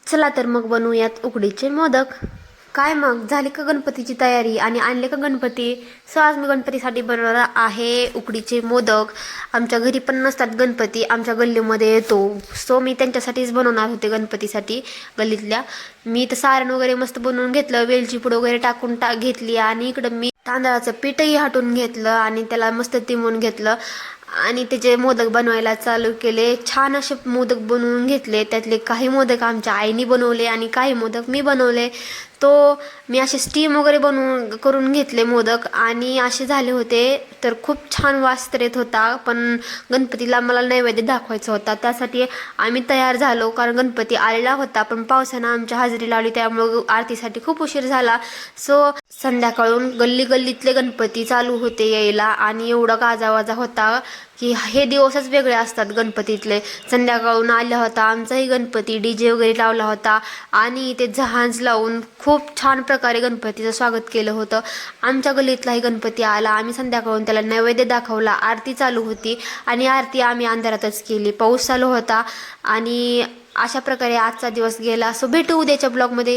चला तर मग बनवूयात उकडीचे मोदक। काय मग झाली का गणपतीची तयारी आणि आणले का गणपती? सो आज मी गणपतीसाठी बनवणार आहे उकडीचे मोदक। आमच्या घरी पण नसतात गणपती, आमच्या गल्लीमध्ये येतो, सो मी त्यांच्यासाठीच बनवणार होते गणपतीसाठी गल्लीतल्या। मी तर सारण वगैरे मस्त बनवून घेतलं, वेलची पूड वगैरे टाकून घेतली आणि इकडं मी तांदळाचं पीठही हटून घेतलं आणि त्याला मस्त तिमून घेतलं आणि त्याचे मोदक बनवायला चालू केले। छान असे मोदक बनवून घेतले, त्यातले काही मोदक आमच्या आईने बनवले आणि काही मोदक मी बनवले। तो मी असे स्टीम वगैरे बनवून करून घेतले मोदक आणि असे झाले होते, तर खूप छान वास तर येत होता। पण गणपतीला मला नैवेद्य दाखवायचा होता, त्यासाठी आम्ही तयार झालो, कारण गणपती आलेला होता पण पावसानं आमच्या हजेरी लावली, त्यामुळे आरतीसाठी खूप उशीर झाला। सो संध्याकाळून गल्ली गल्लीतले गणपती चालू होते यायला आणि एवढा गाजावाजा होता की हे दिवसच वेगळे असतात गणपतीतले। संध्याकाळून आला होता आमचाही गणपती, डीजे वगैरे लावला होता आणि ते जहाज लावून खूप छान प्रकारे गणपतीचं स्वागत केलं होतं। आमच्या गल्लीतलाही गणपती आला, आम्ही संध्याकाळून त्याला नैवेद्य दाखवला, आरती चालू होती आणि आरती आम्ही अंधारातच केली, पाऊस चालू होता आणि अशा प्रकारे आजचा दिवस गेला। सो भेटू उद्याच्या ब्लॉगमध्ये।